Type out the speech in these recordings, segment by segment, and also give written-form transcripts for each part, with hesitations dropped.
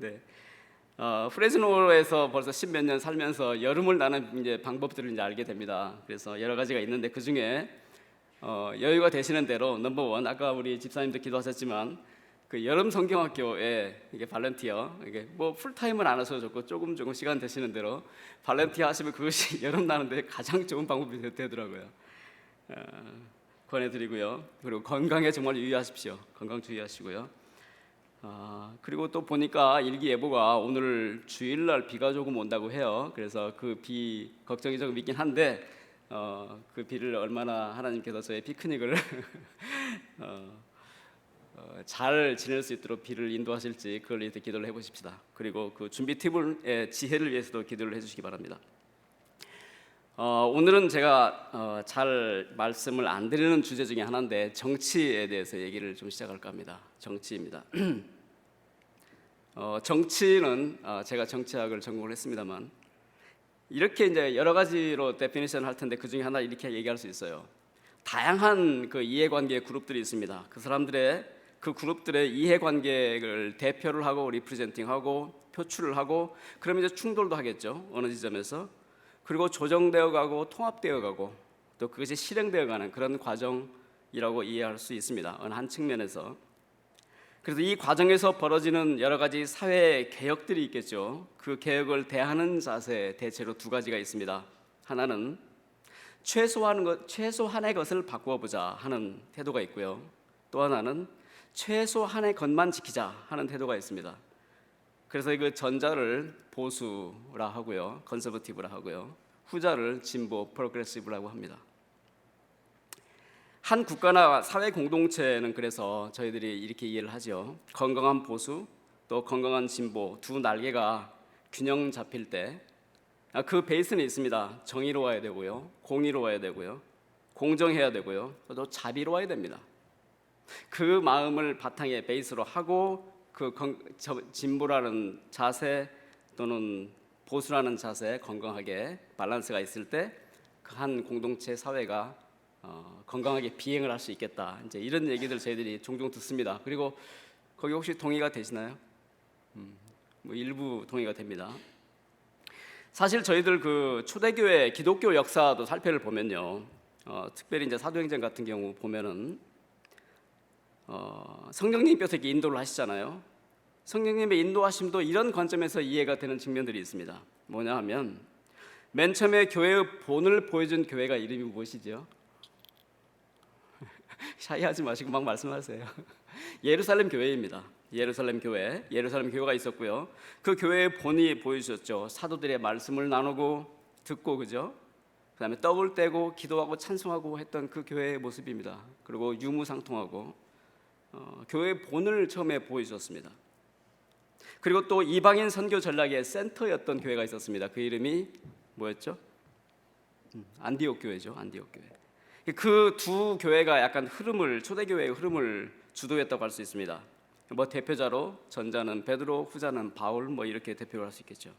네. 프레즈노에서 벌써 십몇 년 살면서 여름을 나는 이제 방법들을 이제 알게 됩니다. 그래서 여러 가지가 있는데 그 중에 여유가 되시는 대로 넘버 원, 아까 우리 집사님도 기도하셨지만 그 여름 성경학교에 이게 발렌티어, 이게 뭐 풀타임은 안 하셔도 좋고 조금 시간 되시는 대로 발렌티어 하시면 그것이 여름 나는데 가장 좋은 방법이 되더라고요. 권해드리고요. 그리고 건강에 정말 유의하십시오. 건강 주의하시고요. 그리고 또 보니까 일기예보가 오늘 주일날 비가 조금 온다고 해요. 그래서 그 비 걱정이 조금 있긴 한데 그 비를 얼마나 하나님께서 저의 피크닉을 잘 지낼 수 있도록 비를 인도하실지 그걸 위해서 기도를 해보십시다. 그리고 그 준비팀의 지혜를 위해서도 기도를 해주시기 바랍니다. 오늘은 제가 잘 말씀을 안 드리는 주제 중에 하나인데 정치에 대해서 얘기를 좀 시작할까 합니다. 정치입니다. 정치는 제가 정치학을 전공을 했습니다만 이렇게 이제 여러 가지로 데피니션을 할 텐데 그 중에 하나 이렇게 얘기할 수 있어요. 다양한 그 이해관계 그룹들이 있습니다. 그 그룹들의 이해관계를 대표를 하고 리프레젠팅하고 표출을 하고 그러면 이제 충돌도 하겠죠. 어느 지점에서. 그리고 조정되어 가고 통합되어 가고 또 그것이 실행되어 가는 그런 과정이라고 이해할 수 있습니다. 어느 한 측면에서. 그래서 이 과정에서 벌어지는 여러 가지 사회 개혁들이 있겠죠. 그 개혁을 대하는 자세 대체로 두 가지가 있습니다. 하나는 최소한의 것을 바꾸어 보자 하는 태도가 있고요. 또 하나는 최소한의 것만 지키자 하는 태도가 있습니다. 그래서 그 전자를 보수라 하고요, 컨서버티브라 하고요, 후자를 진보, 프로그레시브라고 합니다. 한 국가나 사회 공동체는 그래서 저희들이 이렇게 이해를 하죠. 건강한 보수 또 건강한 진보 두 날개가 균형 잡힐 때 그 베이스는 있습니다. 정의로워야 되고요, 공의로워야 되고요, 공정해야 되고요, 또 자비로워야 됩니다. 그 마음을 바탕에 베이스로 하고 그 진보라는 자세 또는 보수라는 자세 건강하게 밸런스가 있을 때 그 한 공동체 사회가 건강하게 비행을 할 수 있겠다. 이제 이런 얘기들 저희들이 종종 듣습니다. 그리고 거기 혹시 동의가 되시나요? 뭐 일부 동의가 됩니다. 사실 저희들 그 초대교회 기독교 역사도 살펴를 보면요, 특별히 이제 사도행전 같은 경우 보면은 성령님께서 이렇게 인도를 하시잖아요. 성령님의 인도하심도 이런 관점에서 이해가 되는 측면들이 있습니다. 뭐냐 하면 맨 처음에 교회의 본을 보여준 교회가 이름이 무엇이죠? 샤이하지 마시고 막 말씀하세요. 예루살렘 교회입니다. 예루살렘 교회가 있었고요. 그 교회의 본이 보여주셨죠. 사도들의 말씀을 나누고 듣고, 그죠? 그다음에 떡을 떼고 기도하고 찬송하고 했던 그 교회의 모습입니다. 그리고 유무상통하고 교회의 본을 처음에 보여주셨습니다. 그리고 또 이방인 선교 전략의 센터였던 교회가 있었습니다. 그 이름이 뭐였죠? 안디옥 교회죠. 안디옥 교회. 그 두 교회가 약간 초대교회의 흐름을 주도했다고 할 수 있습니다. 뭐 대표자로 전자는 베드로, 후자는 바울, 뭐 이렇게 대표를 할 수 있겠죠.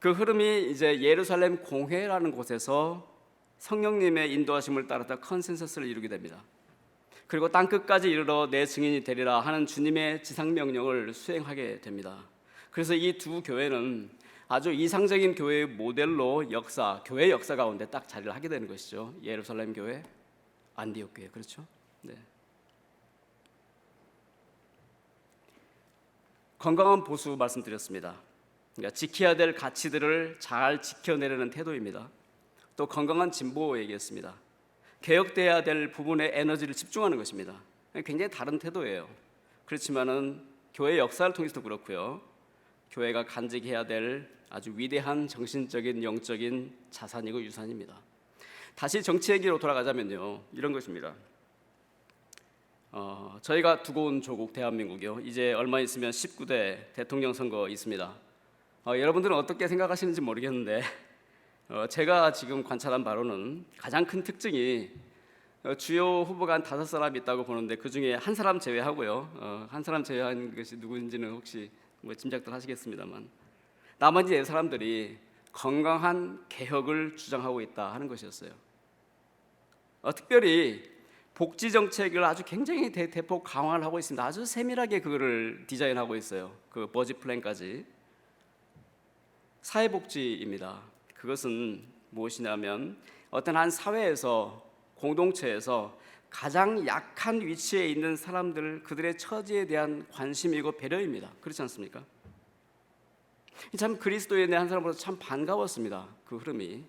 그 흐름이 이제 예루살렘 공회라는 곳에서 성령님의 인도하심을 따랐다 컨센서스를 이루게 됩니다. 그리고 땅 끝까지 이르러 내 증인이 되리라 하는 주님의 지상 명령을 수행하게 됩니다. 그래서 이 두 교회는 아주 이상적인 교회의 모델로 교회 역사 가운데 딱 자리를 하게 되는 것이죠. 예루살렘 교회, 안디옥 교회, 그렇죠? 네. 건강한 보수 말씀드렸습니다. 그러니까 지켜야 될 가치들을 잘 지켜내려는 태도입니다. 또 건강한 진보 얘기했습니다. 개혁돼야 될 부분에 에너지를 집중하는 것입니다. 굉장히 다른 태도예요. 그렇지만은 교회 역사를 통해서도 그렇고요, 교회가 간직해야 될 아주 위대한 정신적인 영적인 자산이고 유산입니다. 다시 정치 얘기로 돌아가자면요, 이런 것입니다. 저희가 두고 온 조국 대한민국이요, 이제 얼마 있으면 19대 대통령 선거 있습니다. 여러분들은 어떻게 생각하시는지 모르겠는데 제가 지금 관찰한 바로는 가장 큰 특징이 주요 후보가 한 5사람 있다고 보는데 그 중에 한 사람 제외하고요, 한 사람 제외한 것이 누구인지는 혹시 뭐 짐작들 하시겠습니다만 나머지 4사람들이 건강한 개혁을 주장하고 있다 하는 것이었어요. 특별히 복지 정책을 아주 굉장히 대폭 강화를 하고 있습니다. 아주 세밀하게 그거를 디자인하고 있어요. 그 버짓 플랜까지. 사회복지입니다. 그것은 무엇이냐면 어떤 한 사회에서, 공동체에서 가장 약한 위치에 있는 사람들, 그들의 처지에 대한 관심이고 배려입니다. 그렇지 않습니까? 참 그리스도인의 한 사람으로서 참 반가웠습니다. 그 흐름이.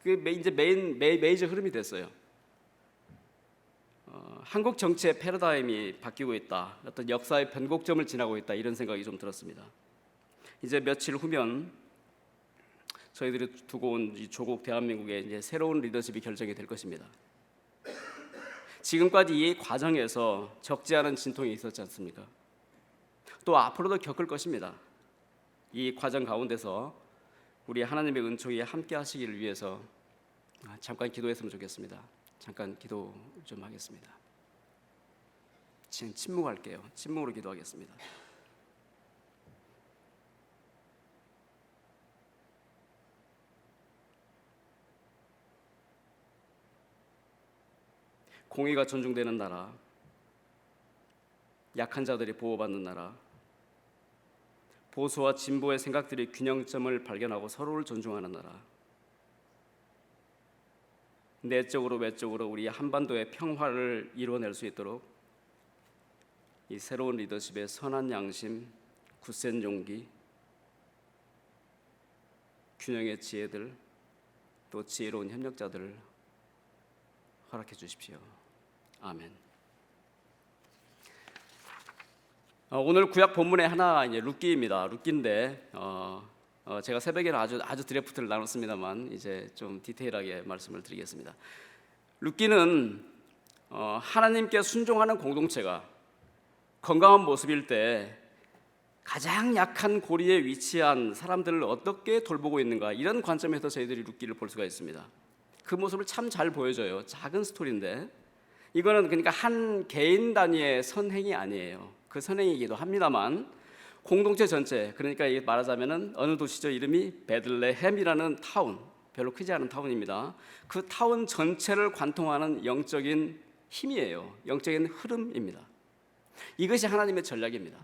그게 이제 메이저 흐름이 됐어요. 한국 정치의 패러다임이 바뀌고 있다. 어떤 역사의 변곡점을 지나고 있다. 이런 생각이 좀 들었습니다. 이제 며칠 후면 저희들이 두고 온 이 조국 대한민국의 이제 새로운 리더십이 결정이 될 것입니다. 지금까지 이 과정에서 적지 않은 진통이 있었지 않습니까? 또 앞으로도 겪을 것입니다. 이 과정 가운데서 우리 하나님의 은총이 함께 하시기를 위해서 잠깐 기도했으면 좋겠습니다. 잠깐 기도 좀 하겠습니다. 지금 침묵할게요. 침묵으로 기도하겠습니다. 공의가 존중되는 나라, 약한 자들이 보호받는 나라, 보수와 진보의 생각들이 균형점을 발견하고 서로를 존중하는 나라, 내적으로 외적으로 우리 한반도의 평화를 이루어낼 수 있도록 이 새로운 리더십의 선한 양심, 굳센 용기, 균형의 지혜들, 또 지혜로운 협력자들을 허락해 주십시오. 아멘. 오늘 구약 본문의 하나 이제 룻기입니다. 룻기인데 제가 새벽에는 아주 드래프트를 나눴습니다만 이제 좀 디테일하게 말씀을 드리겠습니다. 룻기는 하나님께 순종하는 공동체가 건강한 모습일 때 가장 약한 고리에 위치한 사람들을 어떻게 돌보고 있는가, 이런 관점에서 저희들이 룻기를 볼 수가 있습니다. 그 모습을 참 잘 보여줘요. 작은 스토리인데 이거는 그러니까 한 개인 단위의 선행이 아니에요. 그 선행이기도 합니다만 공동체 전체, 그러니까 말하자면은 어느 도시죠? 이름이 베들레헴이라는 타운, 별로 크지 않은 타운입니다. 그 타운 전체를 관통하는 영적인 힘이에요. 영적인 흐름입니다. 이것이 하나님의 전략입니다.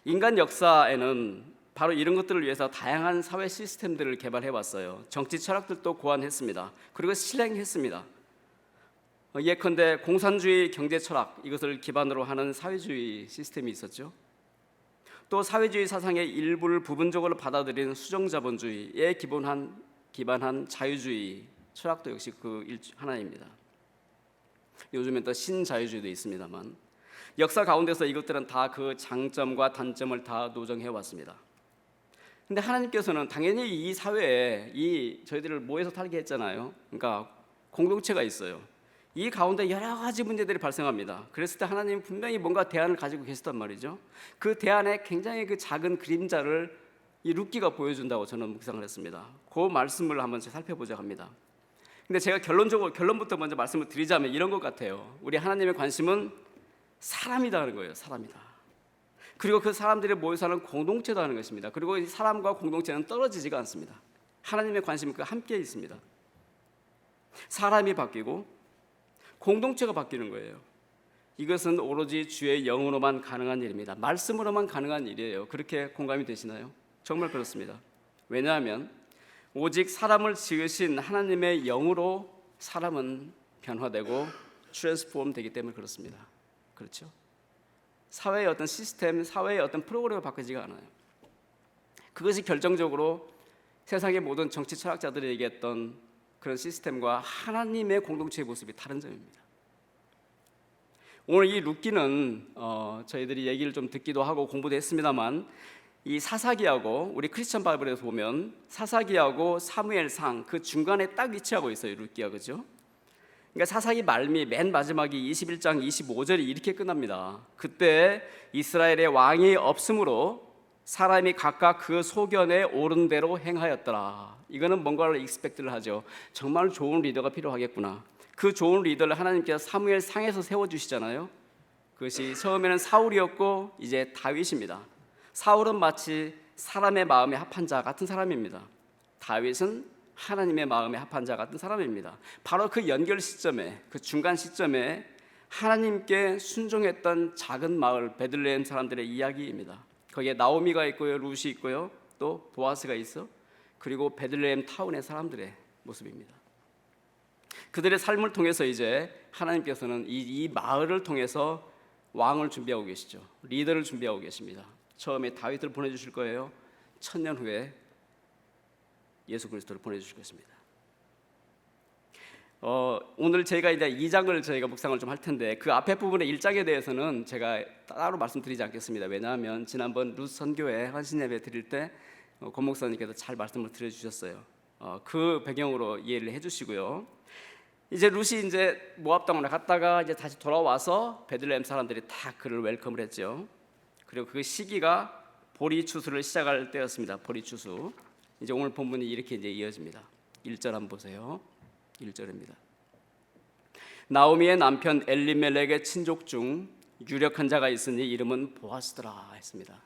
인간 역사에는 바로 이런 것들을 위해서 다양한 사회 시스템들을 개발해 왔어요. 정치 철학들도 고안했습니다. 그리고 실행했습니다. 예컨대 공산주의 경제 철학, 이것을 기반으로 하는 사회주의 시스템이 있었죠. 또 사회주의 사상의 일부를 부분적으로 받아들인 수정자본주의에 기반한 자유주의 철학도 역시 그 하나입니다. 요즘엔 또 신자유주의도 있습니다만 역사 가운데서 이것들은 다 그 장점과 단점을 다 노정해 왔습니다. 근데 하나님께서는 당연히 이 사회에 저희들을 모여서 살게 했잖아요. 그러니까 공동체가 있어요. 이 가운데 여러 가지 문제들이 발생합니다. 그랬을 때 하나님은 분명히 뭔가 대안을 가지고 계시단 말이죠. 그 대안에 굉장히 그 작은 그림자를 이 룻기가 보여준다고 저는 묵상을 했습니다. 그 말씀을 한번 살펴보자 합니다. 근데 제가 결론부터 먼저 말씀을 드리자면 이런 것 같아요. 우리 하나님의 관심은 사람이다는 거예요. 사람이다. 그리고 그 사람들이 모여 사는 공동체다 하는 것입니다. 그리고 이 사람과 공동체는 떨어지지가 않습니다. 하나님의 관심은 그 함께 있습니다. 사람이 바뀌고 공동체가 바뀌는 거예요. 이것은 오로지 주의 영으로만 가능한 일입니다. 말씀으로만 가능한 일이에요. 그렇게 공감이 되시나요? 정말 그렇습니다. 왜냐하면 오직 사람을 지으신 하나님의 영으로 사람은 변화되고 트랜스폼 되기 때문에 그렇습니다. 그렇죠? 사회의 어떤 시스템, 사회의 어떤 프로그램을 바꾸지가 않아요. 그것이 결정적으로 세상의 모든 정치 철학자들이 얘기했던 그런 시스템과 하나님의 공동체의 모습이 다른 점입니다. 오늘 이 룻기는 저희들이 얘기를 좀 듣기도 하고 공부도 했습니다만 이 사사기하고 우리 크리스천 바이블에서 보면 사사기하고 사무엘상 그 중간에 딱 위치하고 있어요. 룻기가, 그죠? 그러니까 사사기 말미 맨 마지막이 21장 25절이 이렇게 끝납니다. 그때 이스라엘의 왕이 없으므로 사람이 각각 그 소견에 옳은 대로 행하였더라. 이거는 뭔가를 익스펙트를 하죠. 정말 좋은 리더가 필요하겠구나. 그 좋은 리더를 하나님께서 사무엘 상에서 세워주시잖아요. 그것이 처음에는 사울이었고 이제 다윗입니다. 사울은 마치 사람의 마음에 합한 자 같은 사람입니다. 다윗은 하나님의 마음에 합한 자 같은 사람입니다. 바로 그 연결 시점에, 그 중간 시점에 하나님께 순종했던 작은 마을 베들레헴 사람들의 이야기입니다. 거기에 나오미가 있고요, 룻이 있고요, 또 보아스가 있어, 그리고 베들레헴 타운의 사람들의 모습입니다. 그들의 삶을 통해서 이제 하나님께서는 이 마을을 통해서 왕을 준비하고 계시죠. 리더를 준비하고 계십니다. 처음에 다윗을 보내주실 거예요. 1000년 후에 예수 그리스도를 보내주실 것입니다. 오늘 저희가 이제 2장을 저희가 묵상을 좀 할 텐데 그 앞에 부분의 1장에 대해서는 제가 따로 말씀드리지 않겠습니다. 왜냐하면 지난번 룻 선교회 헌신 예배 드릴 때 권 목사님께서 잘 말씀을 드려주셨어요. 그 배경으로 이해를 해주시고요. 이제 룻이 이제 모압 땅으로 갔다가 이제 다시 돌아와서 베들레헴 사람들이 다 그를 웰컴을 했죠. 그리고 그 시기가 보리 추수를 시작할 때였습니다. 보리 추수. 이제 오늘 본문이 이렇게 이제 이어집니다. 1절 한번 보세요. 1절입니다. 나오미의 남편 엘리멜렉의 친족 중 유력한 자가 있으니 이름은 보아스더라 했습니다.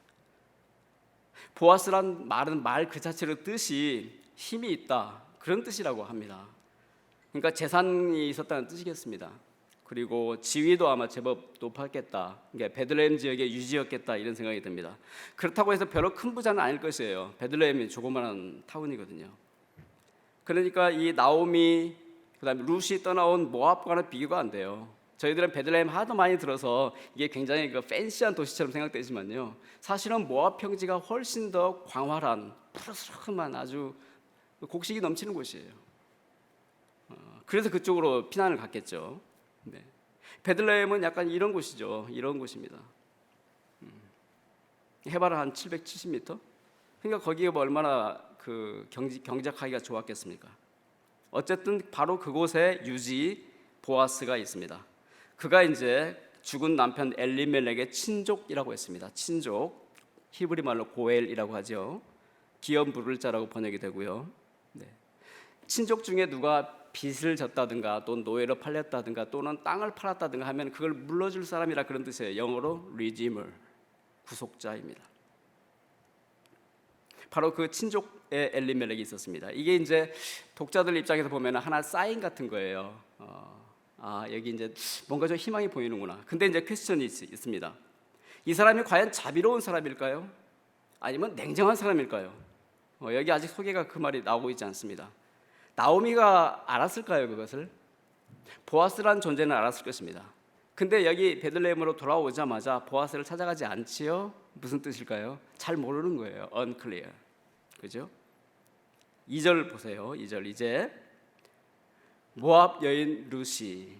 보아스란 말은 말 그 자체로 뜻이 힘이 있다 그런 뜻이라고 합니다. 그러니까 재산이 있었다는 뜻이겠습니다. 그리고 지위도 아마 제법 높았겠다. 그러니까 베들레헴 지역의 유지였겠다 이런 생각이 듭니다. 그렇다고 해서 별로 큰 부자는 아닐 것이에요. 베들레헴이 조그마한 타운이거든요. 그러니까 이 나오미 그다음에 룻이 떠나온 모압과는 비교가 안 돼요. 저희들은 베들레헴 하도 많이 들어서 이게 굉장히 그 팬시한 도시처럼 생각되지만요. 사실은 모압 평지가 훨씬 더 광활한 푸르스름한 아주 곡식이 넘치는 곳이에요. 그래서 그쪽으로 피난을 갔겠죠. 네. 베들레헴은 약간 이런 곳이죠. 이런 곳입니다. 해발은 한 770m. 그러니까 거기에 뭐 얼마나 그 경작하기가 좋았겠습니까? 어쨌든 바로 그곳에 유지 보아스가 있습니다. 그가 이제 죽은 남편 엘리멜렉의 친족이라고 했습니다. 친족, 히브리 말로 고엘이라고 하죠. 기업 부를 자라고 번역이 되고요. 네. 친족 중에 누가 빚을 졌다든가 또 노예로 팔렸다든가 또는 땅을 팔았다든가 하면 그걸 물러줄 사람이라 그런 뜻이에요. 영어로 redeemer, 구속자입니다. 바로 그 친족의 엘리멜렉이 있었습니다. 이게 이제 독자들 입장에서 보면 하나 사인 같은 거예요. 여기 이제 뭔가 좀 희망이 보이는구나. 근데 이제 퀘스천이 있습니다. 이 사람이 과연 자비로운 사람일까요? 아니면 냉정한 사람일까요? 여기 아직 소개가 그 말이 나오고 있지 않습니다. 나오미가 알았을까요, 그것을? 보아스라는 존재는 알았을 것입니다. 근데 여기 베들레헴으로 돌아오자마자 보아스를 찾아가지 않지요? 무슨 뜻일까요? 잘 모르는 거예요. unclear. 그죠? 2절 보세요. 2절 이제 모압 여인 룻이,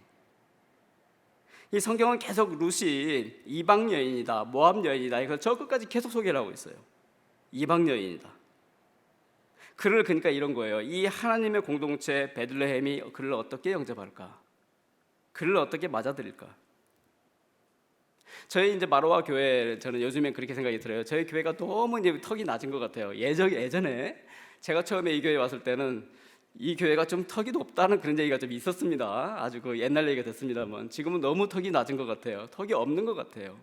이 성경은 계속 룻이 이방 여인이다, 모압 여인이다, 이거 저 끝까지 계속 소개를 하고 있어요. 이방 여인이다. 그를 그러니까 이런 거예요. 이 하나님의 공동체 베들레헴이 그를 어떻게 영접할까? 그를 어떻게 맞아들일까? 저희 이제 마로아 교회, 저는 요즘엔 그렇게 생각이 들어요. 저희 교회가 너무 이제 턱이 낮은 것 같아요. 예전에 제가 처음에 이 교회 왔을 때는 이 교회가 좀 턱이 높다는 그런 얘기가 좀 있었습니다. 아주 그 옛날 얘기가 됐습니다만 지금은 너무 턱이 낮은 것 같아요. 턱이 없는 것 같아요.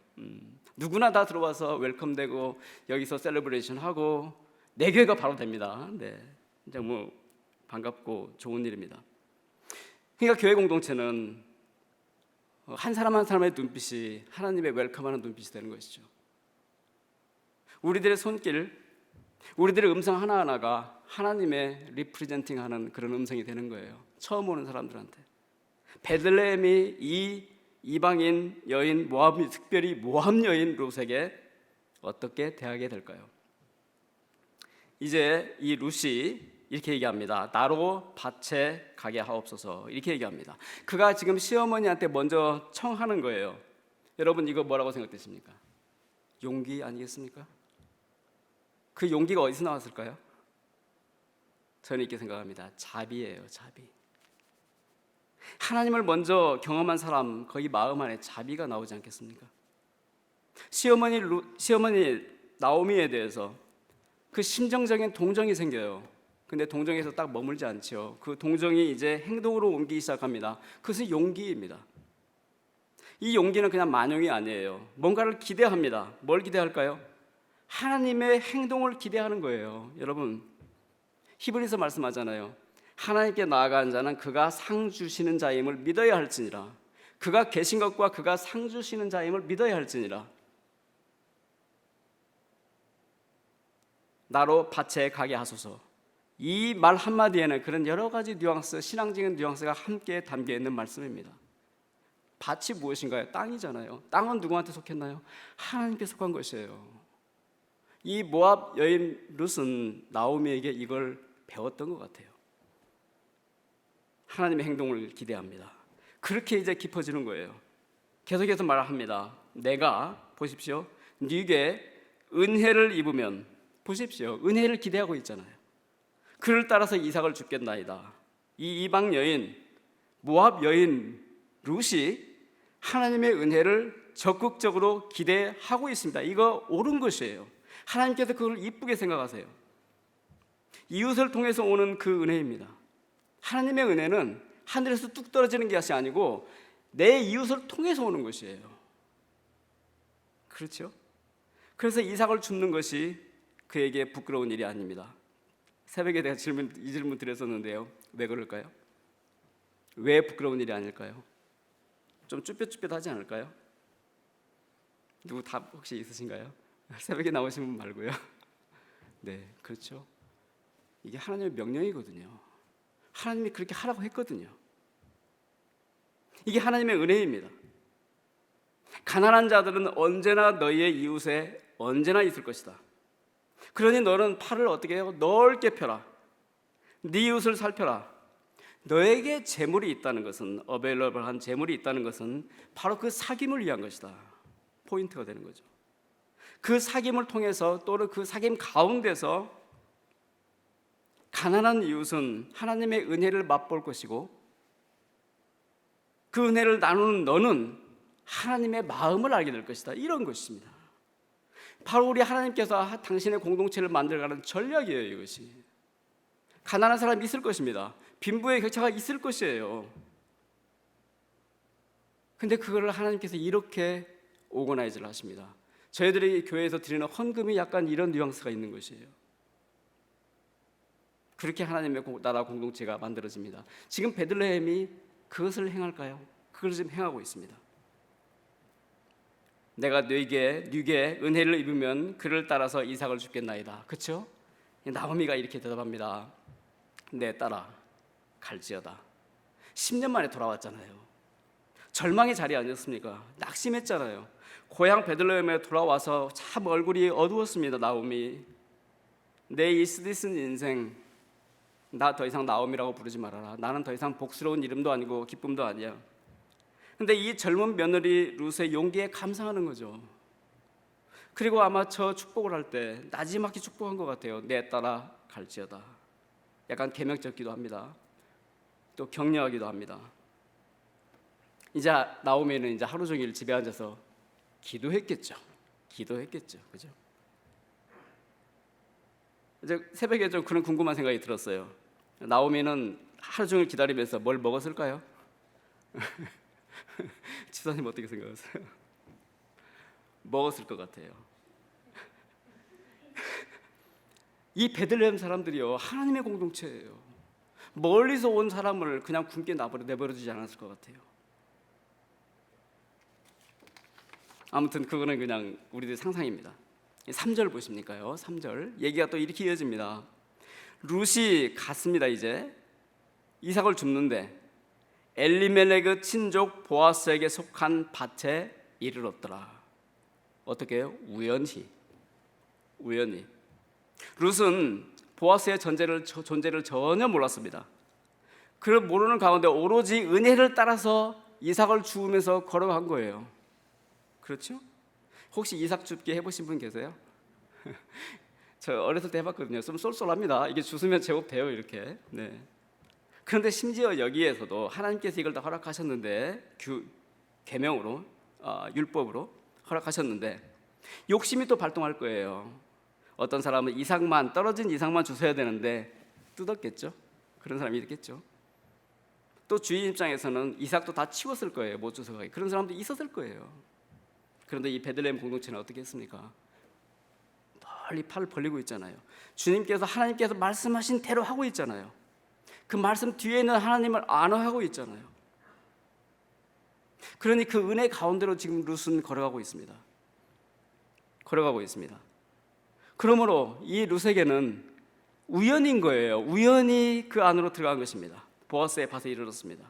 누구나 다 들어와서 웰컴되고 여기서 셀러브레이션 하고 내 교회가 바로 됩니다. 네, 이제 뭐 반갑고 좋은 일입니다. 그러니까 교회 공동체는 한 사람 한 사람의 눈빛이 하나님의 웰컴하는 눈빛이 되는 것이죠. 우리들의 손길, 우리들의 음성 하나하나가 하나님의 리프레젠팅하는 그런 음성이 되는 거예요. 처음 오는 사람들한테. 베들레헴이 이 이방인 여인 모압, 특별히 모압 여인 룻에게 어떻게 대하게 될까요? 이제 이 룻이 이렇게 얘기합니다. 나로 밭에 가게 하옵소서. 이렇게 얘기합니다. 그가 지금 시어머니한테 먼저 청하는 거예요. 여러분 이거 뭐라고 생각되십니까? 용기 아니겠습니까? 그 용기가 어디서 나왔을까요? 저는 이렇게 생각합니다. 자비예요, 자비. 하나님을 먼저 경험한 사람, 거기 마음 안에 자비가 나오지 않겠습니까? 시어머니 나오미에 대해서 그 심정적인 동정이 생겨요. 근데 동정에서 딱 머물지 않죠. 그 동정이 이제 행동으로 옮기기 시작합니다. 그것은 용기입니다. 이 용기는 그냥 만용이 아니에요. 뭔가를 기대합니다. 뭘 기대할까요? 하나님의 행동을 기대하는 거예요. 여러분, 히브리서 말씀하잖아요. 하나님께 나아가는 자는 그가 상 주시는 자임을 믿어야 할지니라. 그가 계신 것과 그가 상 주시는 자임을 믿어야 할지니라. 나로 밭에 가게 하소서. 이 말 한마디에는 그런 여러 가지 뉘앙스, 신앙적인 뉘앙스가 함께 담겨 있는 말씀입니다. 밭이 무엇인가요? 땅이잖아요. 땅은 누구한테 속했나요? 하나님께 속한 것이에요. 이 모압 여인 룻은 나오미에게 이걸 배웠던 것 같아요. 하나님의 행동을 기대합니다. 그렇게 이제 깊어지는 거예요. 계속해서 말합니다. 내가 보십시오. 네게 은혜를 입으면, 보십시오. 은혜를 기대하고 있잖아요. 그를 따라서 이삭을 줍겠나이다. 이 이방 여인, 모압 여인 룻이 하나님의 은혜를 적극적으로 기대하고 있습니다. 이거 옳은 것이에요. 하나님께서 그걸 이쁘게 생각하세요. 이웃을 통해서 오는 그 은혜입니다. 하나님의 은혜는 하늘에서 뚝 떨어지는 것이 아니고 내 이웃을 통해서 오는 것이에요. 그렇죠? 그래서 이삭을 줍는 것이 그에게 부끄러운 일이 아닙니다. 새벽에 내가 이 질문 드렸었는데요. 왜 그럴까요? 왜 부끄러운 일이 아닐까요? 좀 쭈뼛쭈뼛하지 않을까요? 누구 답 혹시 있으신가요? 새벽에 나오신 분 말고요. 네, 그렇죠. 이게 하나님의 명령이거든요. 하나님이 그렇게 하라고 했거든요. 이게 하나님의 은혜입니다. 가난한 자들은 언제나 너희의 이웃에 언제나 있을 것이다. 그러니 너는 팔을 어떻게 해요? 넓게 펴라. 네 이웃을 살펴라. 너에게 재물이 있다는 것은, 어베일러블한 재물이 있다는 것은 바로 그 사귐을 위한 것이다. 포인트가 되는 거죠. 그 사귐을 통해서 또는 그 사귐 가운데서 가난한 이웃은 하나님의 은혜를 맛볼 것이고 그 은혜를 나누는 너는 하나님의 마음을 알게 될 것이다. 이런 것입니다. 바로 우리 하나님께서 당신의 공동체를 만들어가는 전략이에요. 이것이. 가난한 사람이 있을 것입니다. 빈부의 격차가 있을 것이에요. 근데 그거를 하나님께서 이렇게 오거나이즈를 하십니다. 저희들이 교회에서 드리는 헌금이 약간 이런 뉘앙스가 있는 것이에요. 그렇게 하나님의 나라 공동체가 만들어집니다. 지금 베들레헴이 그것을 행할까요? 그걸 지금 행하고 있습니다. 내가 네게 은혜를 입으면 그를 따라서 이삭을 줍겠나이다. 그렇죠? 나오미가 이렇게 대답합니다. 내 딸아 갈지어다. 10년 만에 돌아왔잖아요. 절망의 자리 아니었습니까? 낙심했잖아요. 고향 베들레헴에 돌아와서 참 얼굴이 어두웠습니다. 나오미, 내 이 쓰디쓴 인생, 나 더 이상 나오미라고 부르지 말아라. 나는 더 이상 복스러운 이름도 아니고 기쁨도 아니야. 근데 이 젊은 며느리 룻의 용기에 감사하는 거죠. 그리고 아마 저 축복을 할 때 나지막히 축복한 것 같아요. 내 딸아 갈지어다. 약간 계명적기도 합니다. 또 격려하기도 합니다. 이제 나오미는 이제 하루 종일 집에 앉아서 기도했겠죠. 그죠? 이제 새벽에 좀 그런 궁금한 생각이 들었어요. 나오미는 하루 종일 기다리면서 뭘 먹었을까요? 지사님 어떻게 생각하세요? 먹었을 것 같아요. 이 베들레헴 사람들이요, 하나님의 공동체예요. 멀리서 온 사람을 그냥 굶게 내버려두지 않았을 것 같아요. 아무튼 그거는 그냥 우리들 상상입니다. 3절 보십니까요? 3절 얘기가 또 이렇게 이어집니다. 룻이 갔습니다. 이제 이삭을 줍는데 엘리멜렉의 친족 보아스에게 속한 밭에 이르렀더라. 어떻게 해요? 우연히. 룻은 보아스의 존재를 전혀 몰랐습니다. 그를 모르는 가운데 오로지 은혜를 따라서 이삭을 주우면서 걸어간 거예요. 그렇죠? 혹시 이삭 줍기 해보신 분 계세요? 저 어렸을 때 해봤거든요. 좀 쏠쏠합니다. 이게 주스면 제법 돼요, 이렇게. 네. 그런데 심지어 여기에서도 하나님께서 이걸 다 허락하셨는데, 계명으로, 율법으로 허락하셨는데 욕심이 또 발동할 거예요. 어떤 사람은 떨어진 이삭만 주셔야 되는데 뜯었겠죠. 그런 사람이 있겠죠. 또 주인 입장에서는 이삭도 다 치웠을 거예요. 못 주워가게. 그런 사람도 있었을 거예요. 그런데 이 베들레헴 공동체는 어떻게 했습니까? 멀리 팔을 벌리고 있잖아요. 하나님께서 말씀하신 대로 하고 있잖아요. 그 말씀 뒤에 있는 하나님을 안어하고 있잖아요. 그러니 그 은혜 가운데로 지금 룻은 걸어가고 있습니다. 그러므로 이 룻에게는 우연인 거예요. 우연히 그 안으로 들어간 것입니다. 보아스의 밭에 이르렀습니다.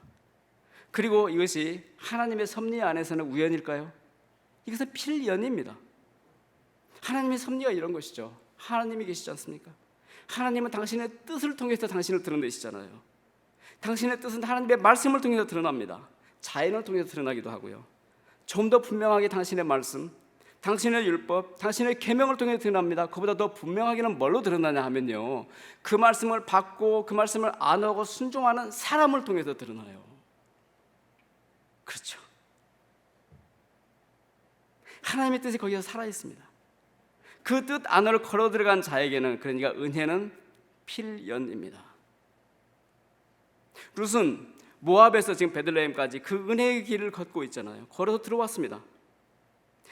그리고 이것이 하나님의 섭리 안에서는 우연일까요? 이것은 필연입니다. 하나님의 섭리가 이런 것이죠. 하나님이 계시지 않습니까? 하나님은 당신의 뜻을 통해서 당신을 드러내시잖아요. 당신의 뜻은 하나님의 말씀을 통해서 드러납니다. 자연을 통해서 드러나기도 하고요. 좀 더 분명하게 당신의 말씀, 당신의 율법, 당신의 계명을 통해 드러납니다. 그보다 더 분명하게는 뭘로 드러나냐 하면요, 그 말씀을 받고 그 말씀을 안하고 순종하는 사람을 통해서 드러나요. 그렇죠. 하나님의 뜻이 거기서 살아있습니다. 그 뜻 안으로 걸어 들어간 자에게는, 그러니까 은혜는 필연입니다. 룻은 모압에서 지금 베들레헴까지 그 은혜의 길을 걷고 있잖아요. 걸어서 들어왔습니다.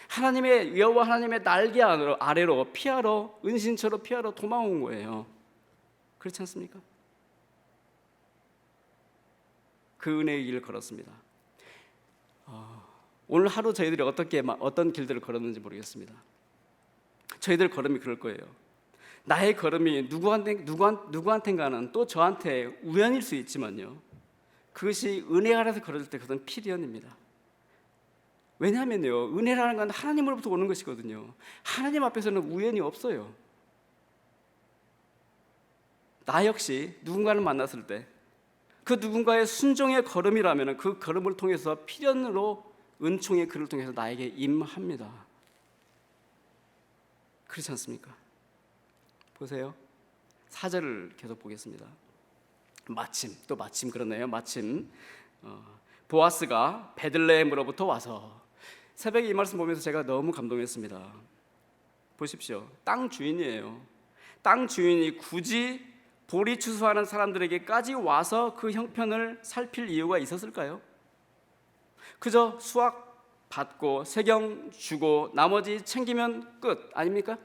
하나님의 여호와 하나님의 날개 아래로 피하러, 은신처로 피하러 도망온 거예요. 그렇지 않습니까? 그 은혜의 길을 걸었습니다. 오늘 하루 저희들이 어떤 길들을 걸었는지 모르겠습니다. 저희들 걸음이 그럴 거예요. 나의 걸음이 누구한텐가는 또 저한테 우연일 수 있지만요, 그것이 은혜 아래서 걸을 때 그것은 필연입니다. 왜냐하면요, 은혜라는 건 하나님으로부터 오는 것이거든요. 하나님 앞에서는 우연이 없어요. 나 역시 누군가를 만났을 때 그 누군가의 순종의 걸음이라면 그 걸음을 통해서 필연으로 은총의 그를 통해서 나에게 임합니다. 그렇지 않습니까? 보세요. 4절을 계속 보겠습니다. 마침 그러네요. 보아스가 베들레헴으로부터 와서, 새벽에 이 말씀 보면서 제가 너무 감동했습니다. 보십시오. 땅 주인이에요. 땅 주인이 굳이 보리 추수하는 사람들에게까지 와서 그 형편을 살필 이유가 있었을까요? 그저 수확 받고 세경 주고 나머지 챙기면 끝 아닙니까?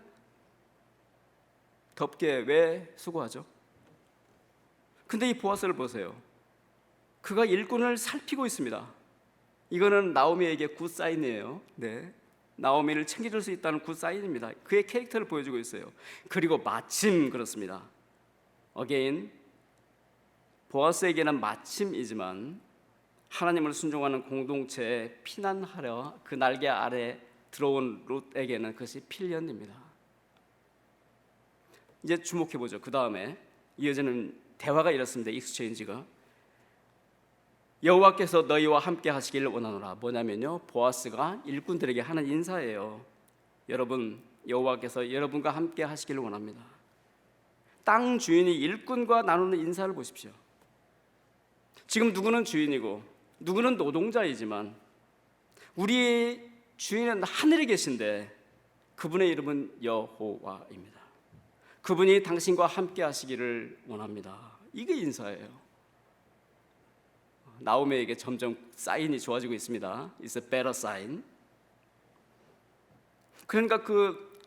덥게 왜 수고하죠? 근데 이 보아스를 보세요. 그가 일꾼을 살피고 있습니다. 이거는 나오미에게 굿사인이에요. 네, 나오미를 챙겨줄 수 있다는 굿사인입니다. 그의 캐릭터를 보여주고 있어요. 그리고 마침 그렇습니다. again, 보아스에게는 마침이지만 하나님을 순종하는 공동체에 피난하려 그 날개 아래 들어온 룻에게는 그것이 필연입니다. 이제 주목해보죠. 그 다음에 이어지는 대화가 이렇습니다. 익스체인지가, 여호와께서 너희와 함께 하시기를 원하노라. 뭐냐면요, 보아스가 일꾼들에게 하는 인사예요. 여러분, 여호와께서 여러분과 함께 하시기를 원합니다. 땅 주인이 일꾼과 나누는 인사를 보십시오. 지금 누구는 주인이고 누구는 노동자이지만 우리의 주인은 하늘에 계신데 그분의 이름은 여호와입니다. 그분이 당신과 함께 하시기를 원합니다. 이게 인사예요. 나오미에게 점점 사인이 좋아지고 있습니다. It's a better sign. 그러니까 그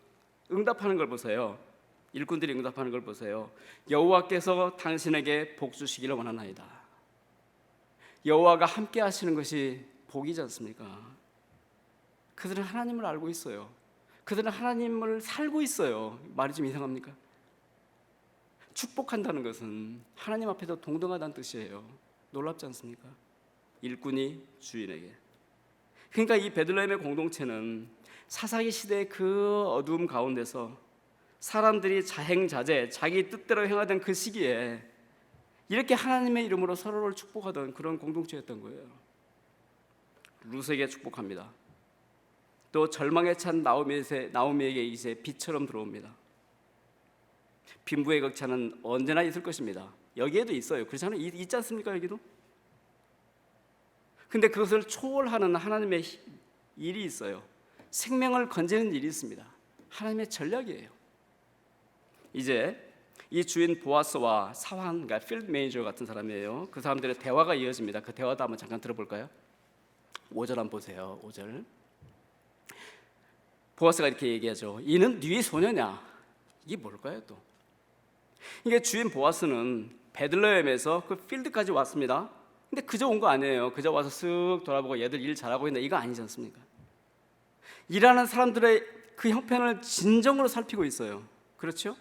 응답하는 걸 보세요. 일꾼들이 응답하는 걸 보세요. 여호와께서 당신에게 복 주시기를 원하나이다. 여호와가 함께 하시는 것이 복이지 않습니까? 그들은 하나님을 알고 있어요. 그들은 하나님을 살고 있어요. 말이 좀 이상합니까? 축복한다는 것은 하나님 앞에서 동등하다는 뜻이에요. 놀랍지 않습니까? 일꾼이 주인에게. 그러니까 이 베들레헴의 공동체는 사사기 시대의 그 어두움 가운데서 사람들이 자행자제, 자기 뜻대로 행하던 그 시기에 이렇게 하나님의 이름으로 서로를 축복하던 그런 공동체였던 거예요. 룻에게 축복합니다. 또 절망에 찬 나오미에게 이제 빛처럼 들어옵니다. 빈부의 격차는 언제나 있을 것입니다. 여기에도 있어요. 그렇잖아요. 있지 않습니까? 여기도. 근데 그것을 초월하는 하나님의 일이 있어요. 생명을 건지는 일이 있습니다. 하나님의 전략이에요. 이제 이 주인 보아스와 사환, 그러니까 필드 매니저 같은 사람이에요. 그 사람들의 대화가 이어집니다. 그 대화도 한번 잠깐 들어볼까요? 5절 한번 보세요. 5절. 보아스가 이렇게 얘기하죠. 이는 네 소녀냐? 이게 뭘까요 또? 이게 주인 보아스는 베들레헴에서 그 필드까지 왔습니다. 근데 그저 온 거 아니에요. 그저 와서 쓱 돌아보고 얘들 일 잘하고 있나, 이거 아니지 않습니까? 일하는 사람들의 그 형편을 진정으로 살피고 있어요. 그렇죠?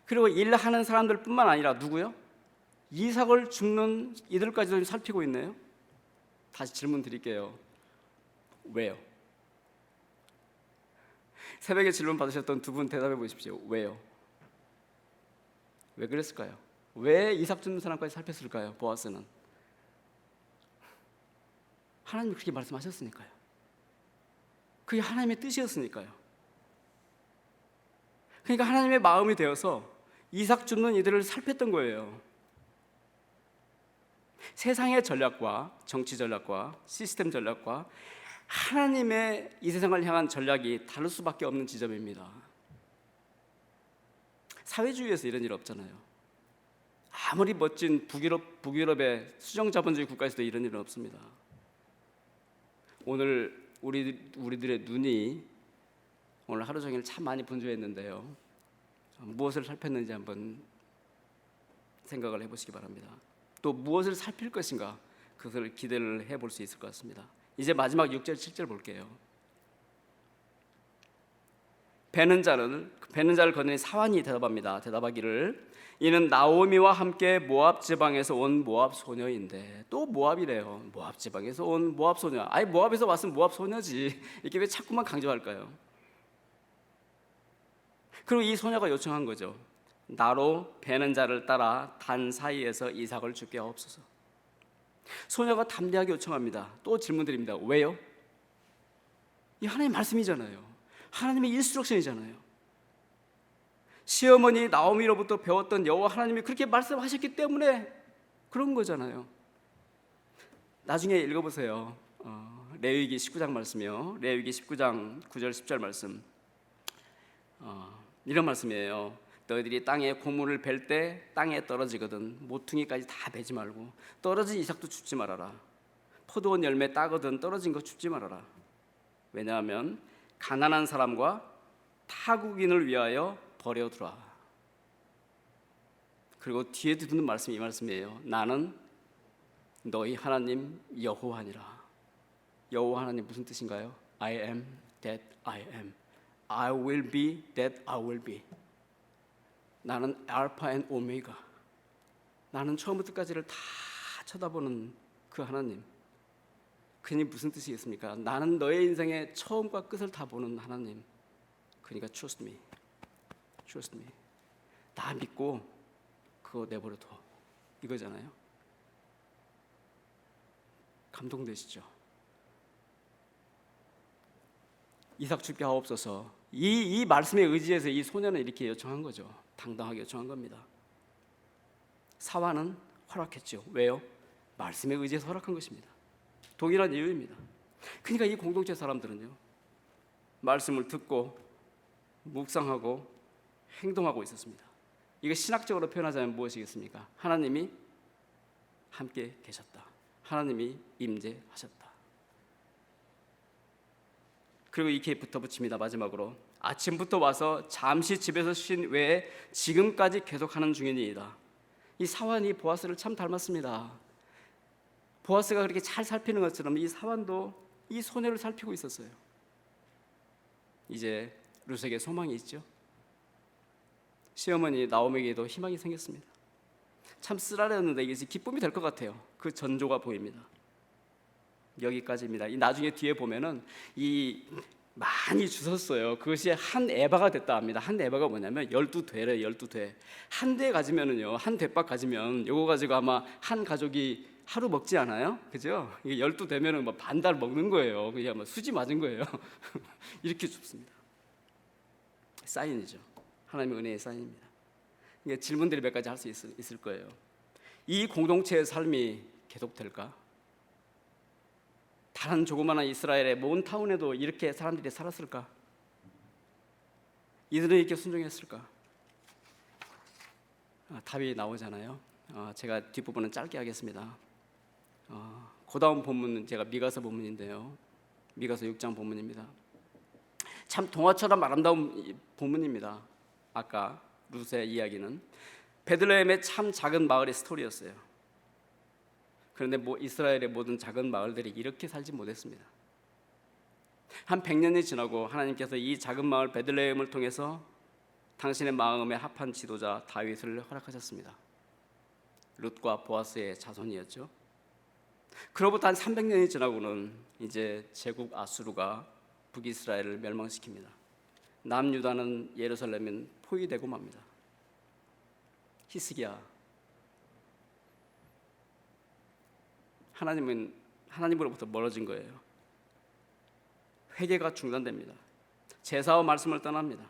그리고 일하는 사람들 뿐만 아니라 누구요? 이삭을 줍는 이들까지도 살피고 있네요. 다시 질문 드릴게요. 왜요? 새벽에 질문 받으셨던 두 분 대답해 보십시오. 왜요? 왜 그랬을까요? 왜 이삭 줍는 사람까지 살폈을까요? 보아스는 하나님이 그렇게 말씀하셨으니까요. 그게 하나님의 뜻이었으니까요. 그러니까 하나님의 마음이 되어서 이삭 줍는 이들을 살폈던 거예요. 세상의 전략과 정치 전략과 시스템 전략과 하나님의 이 세상을 향한 전략이 다를 수밖에 없는 지점입니다. 사회주의에서 이런 일 없잖아요. 아무리 멋진 북유럽의 수정자본주의 국가에서도 이런 일은 없습니다. 오늘 우리들의 눈이 오늘 하루 종일 참 많이 분주했는데요. 무엇을 살폈는지 한번 생각을 해보시기 바랍니다. 또 무엇을 살필 것인가, 그것을 기대를 해볼 수 있을 것 같습니다. 이제 마지막 6절 7절 볼게요. 배는 자를 거느린 사환이 대답합니다. 대답하기를 이는 나오미와 함께 모압 지방에서 온 모압 소녀인데, 또 모압이래요. 모압 지방에서 온 모압 소녀. 아니 모압에서 왔으면 모압 소녀지. 이렇게 왜 자꾸만 강조할까요? 그리고 이 소녀가 요청한 거죠. 나로 배는 자를 따라 단 사이에서 이삭을 주게 하옵소서. 소녀가 담대하게 요청합니다. 또 질문드립니다. 왜요? 이 하나님의 말씀이잖아요. 하나님의 인스트럭션이잖아요. 시어머니 나오미로부터 배웠던 여호와 하나님이 그렇게 말씀하셨기 때문에 그런 거잖아요. 나중에 읽어보세요. 레위기 19장 말씀이요. 레위기 19장 9절 10절 말씀. 이런 말씀이에요. 너희들이 땅에 고물을 벨 때 땅에 떨어지거든 모퉁이까지 다 베지 말고 떨어진 이삭도 줍지 말아라. 포도원 열매 따거든 떨어진 거 줍지 말아라. 왜냐하면 가난한 사람과 타국인을 위하여 버려두라. 그리고 뒤에 듣는 말씀이 이 말씀이에요. 나는 너희 하나님 여호와니라. 여호와 하나님 무슨 뜻인가요? I am that I am. I will be that I will be. 나는 알파 앤 오메가. 나는 처음부터 끝까지를 다 쳐다보는 그 하나님. 그니 무슨 뜻이겠습니까? 나는 너의 인생의 처음과 끝을 다 보는 하나님. 그러니까 trust me. trust me. 나 믿고 그거 내버려둬. 이거잖아요. 감동되시죠? 이삭 주게 하옵소서. 이 말씀에 의지해서 이 소녀는 이렇게 요청한 거죠. 당당하게 요청한 겁니다. 사환은 허락했죠. 왜요? 말씀에 의지해서 허락한 것입니다. 동일한 이유입니다. 그러니까 이 공동체 사람들은요, 말씀을 듣고 묵상하고 행동하고 있었습니다. 이거 신학적으로 표현하자면 무엇이겠습니까? 하나님이 함께 계셨다. 하나님이 임재하셨다. 그리고 이렇게 붙어붙입니다. 마지막으로 아침부터 와서 잠시 집에서 쉰 외에 지금까지 계속하는 중이니이다. 이 사환이 보아스를 참 닮았습니다. 보아스가 그렇게 잘 살피는 것처럼 이 사환도 이 소녀를 살피고 있었어요. 이제 룻에게 소망이 있죠. 시어머니 나오미에게도 희망이 생겼습니다. 참 쓰라렸는데 이게 기쁨이 될 것 같아요. 그 전조가 보입니다. 여기까지입니다. 이 나중에 뒤에 보면은 이 많이 주웠어요. 그것이 한 에바가 됐다 합니다. 한 에바가 뭐냐면 12되래. 12되. 한 대 가지면은요, 한 대박 가지면 요거 가지고 아마 한 가족이 하루 먹지 않아요? 그죠? 이게 12되면은 뭐 반달 먹는 거예요. 그게 아마 수지 맞은 거예요. 이렇게 줍습니다. 사인이죠. 하나님의 은혜의 사인입니다. 이게 질문들이 몇 가지 할 수 있을 거예요. 이 공동체의 삶이 계속될까? 다른 조그마한 이스라엘의 먼 타운에도 이렇게 사람들이 살았을까? 이들은 이렇게 순종했을까? 답이 나오잖아요. 제가 뒷부분은 짧게 하겠습니다. 그 다음 본문은 제가 미가서 본문인데요. 미가서 6장 본문입니다. 참 동화처럼 아름다운 본문입니다. 아까 룻의 이야기는 베들레헴의 참 작은 마을의 스토리였어요. 그런데 이스라엘의 모든 작은 마을들이 이렇게 살지 못했습니다. 한 100년이 지나고 하나님께서 이 작은 마을 베들레헴을 통해서 당신의 마음에 합한 지도자 다윗을 허락하셨습니다. 룻과 보아스의 자손이었죠. 그로부터 한 300년이 지나고는 이제 제국 아수르가 북이스라엘을 멸망시킵니다. 남유다는 예루살렘은 포위되고 맙니다. 히스기야, 하나님으로부터 멀어진 거예요. 회개가 중단됩니다. 제사와 말씀을 떠납니다.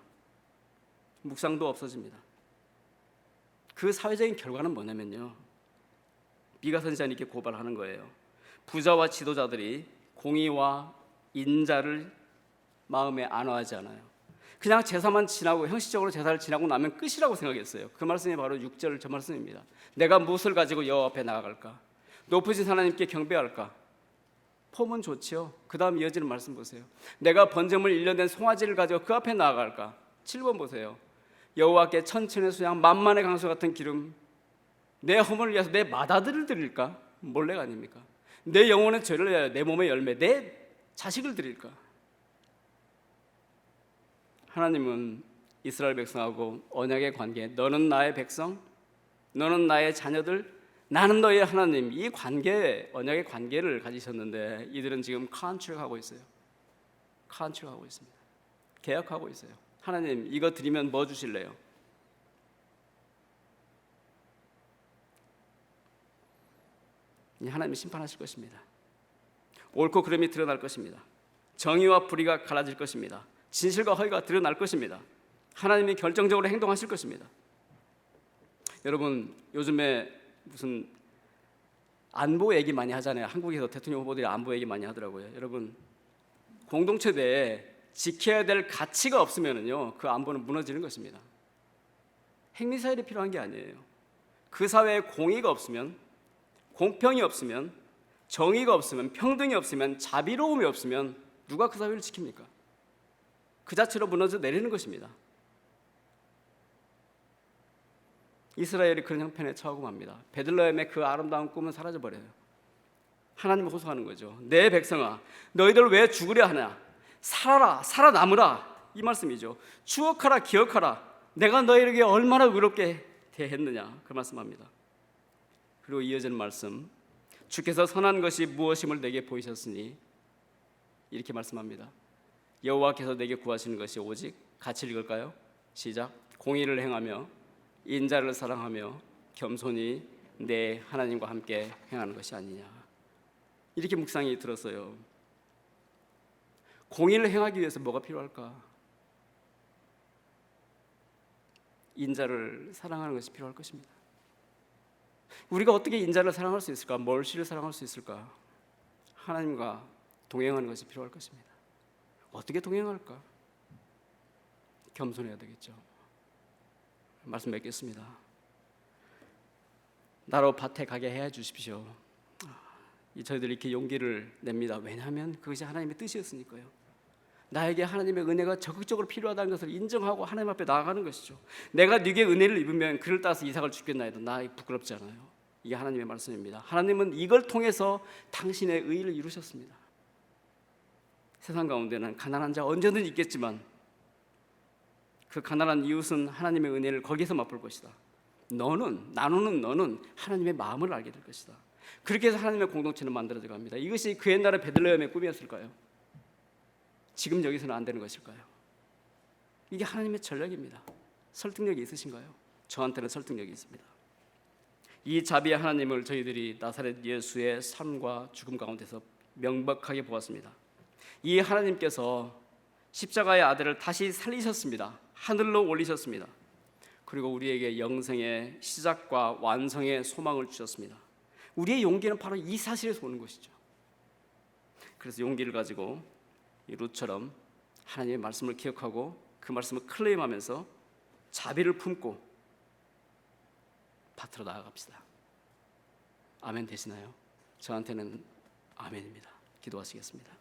묵상도 없어집니다. 그 사회적인 결과는 뭐냐면요, 미가 선지자님께 고발하는 거예요. 부자와 지도자들이 공의와 인자를 마음에 안어하지 않아요. 그냥 제사만 지나고, 형식적으로 제사를 지나고 나면 끝이라고 생각했어요. 그 말씀이 바로 6절 저 말씀입니다. 내가 무엇을 가지고 여호와 앞에 나아갈까? 높으신 하나님께 경배할까? 폼은 좋지요. 그 다음 이어지는 말씀 보세요. 내가 번제물 1년 된 송아지를 가지고 그 앞에 나아갈까? 7번 보세요. 여호와께 천천의 수양 만만의 강수 같은 기름, 내 허물을 위해서 내 맏아들을 드릴까? 몰래가 아닙니까? 내 영혼의 죄를 위하여 내 몸의 열매, 내 자식을 드릴까? 하나님은 이스라엘 백성하고 언약의 관계, 너는 나의 백성, 너는 나의 자녀들, 나는 너의 하나님, 이 관계, 언약의 관계를 가지셨는데 이들은 지금 컨트랙하고 있어요. 컨트랙하고 있습니다. 계약하고 있어요. 하나님, 이거 드리면 뭐 주실래요? 하나님이 심판하실 것입니다. 옳고 그름이 드러날 것입니다. 정의와 불의가 갈라질 것입니다. 진실과 허위가 드러날 것입니다. 하나님이 결정적으로 행동하실 것입니다. 여러분, 요즘에 무슨 안보 얘기 많이 하잖아요. 한국에서 대통령 후보들이 안보 얘기 많이 하더라고요. 여러분, 공동체 내에 지켜야 될 가치가 없으면요, 그 안보는 무너지는 것입니다. 핵미사일이 필요한 게 아니에요. 그 사회에 공의가 없으면, 공평이 없으면, 정의가 없으면, 평등이 없으면, 자비로움이 없으면 누가 그 사회를 지킵니까? 그 자체로 무너져 내리는 것입니다. 이스라엘이 그런 형편에 처하고 맙니다. 베들레헴의 그 아름다운 꿈은 사라져버려요. 하나님을 호소하는 거죠. 내 백성아, 너희들 왜 죽으려 하냐? 살아라, 살아남으라, 이 말씀이죠. 추억하라, 기억하라, 내가 너희에게 얼마나 의롭게 대했느냐, 그 말씀합니다. 그리고 이어지는 말씀, 주께서 선한 것이 무엇임을 내게 보이셨으니, 이렇게 말씀합니다. 여호와께서 내게 구하시는 것이 오직, 같이 읽을까요? 시작. 공의를 행하며 인자를 사랑하며 겸손히 내 하나님과 함께 행하는 것이 아니냐. 이렇게 묵상이 들었어요. 공의를 행하기 위해서 뭐가 필요할까? 인자를 사랑하는 것이 필요할 것입니다. 우리가 어떻게 인자를 사랑할 수 있을까? 멀씨를 사랑할 수 있을까? 하나님과 동행하는 것이 필요할 것입니다. 어떻게 동행할까? 겸손해야 되겠죠. 말씀 맺겠습니다. 나로 밭에 가게 해 주십시오. 저희들이 이렇게 용기를 냅니다. 왜냐하면 그것이 하나님의 뜻이었으니까요. 나에게 하나님의 은혜가 적극적으로 필요하다는 것을 인정하고 하나님 앞에 나아가는 것이죠. 내가 네게 은혜를 입으면 그를 따라서 이삭을 죽겠나이다. 나 부끄럽지 않아요. 이게 하나님의 말씀입니다. 하나님은 이걸 통해서 당신의 의를 이루셨습니다. 세상 가운데는 가난한 자 언제든 있겠지만 그 가난한 이웃은 하나님의 은혜를 거기서 맛볼 것이다. 나누는 너는 하나님의 마음을 알게 될 것이다. 그렇게 해서 하나님의 공동체는 만들어져 갑니다. 이것이 그 옛날의 베들레헴의 꿈이었을까요? 지금 여기서는 안 되는 것일까요? 이게 하나님의 전략입니다. 설득력이 있으신가요? 저한테는 설득력이 있습니다. 이 자비의 하나님을 저희들이 나사렛 예수의 삶과 죽음 가운데서 명백하게 보았습니다. 이 하나님께서 십자가의 아들을 다시 살리셨습니다. 하늘로 올리셨습니다. 그리고 우리에게 영생의 시작과 완성의 소망을 주셨습니다. 우리의 용기는 바로 이 사실에서 오는 것이죠. 그래서 용기를 가지고 이 룻처럼 하나님의 말씀을 기억하고 그 말씀을 클레임하면서 자비를 품고 밭으로 나아갑시다. 아멘 되시나요? 저한테는 아멘입니다. 기도하시겠습니다.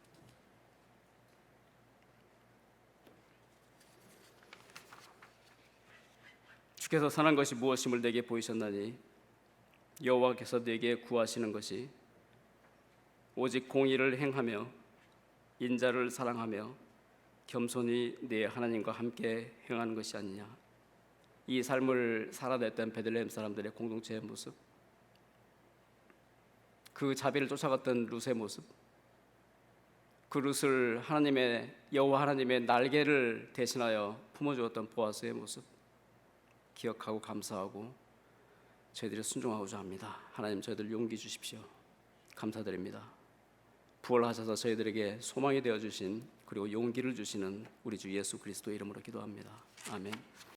주께서 선한 것이 무엇임을 내게 보이셨나니 여호와께서 내게 구하시는 것이 오직 공의를 행하며 인자를 사랑하며 겸손히 내 하나님과 함께 행하는 것이 아니냐. 이 삶을 살아냈던 베들레헴 사람들의 공동체의 모습, 그 자비를 쫓아갔던 룻의 모습, 그 룻을 하나님의 여호와 하나님의 날개를 대신하여 품어주었던 보아스의 모습 기억하고 감사하고 저희들이 순종하고자 합니다. 하나님, 저희들 용기 주십시오. 감사드립니다. 부활하셔서 저희들에게 소망이 되어 주신, 그리고 용기를 주시는 우리 주 예수 그리스도의 이름으로 기도합니다. 아멘.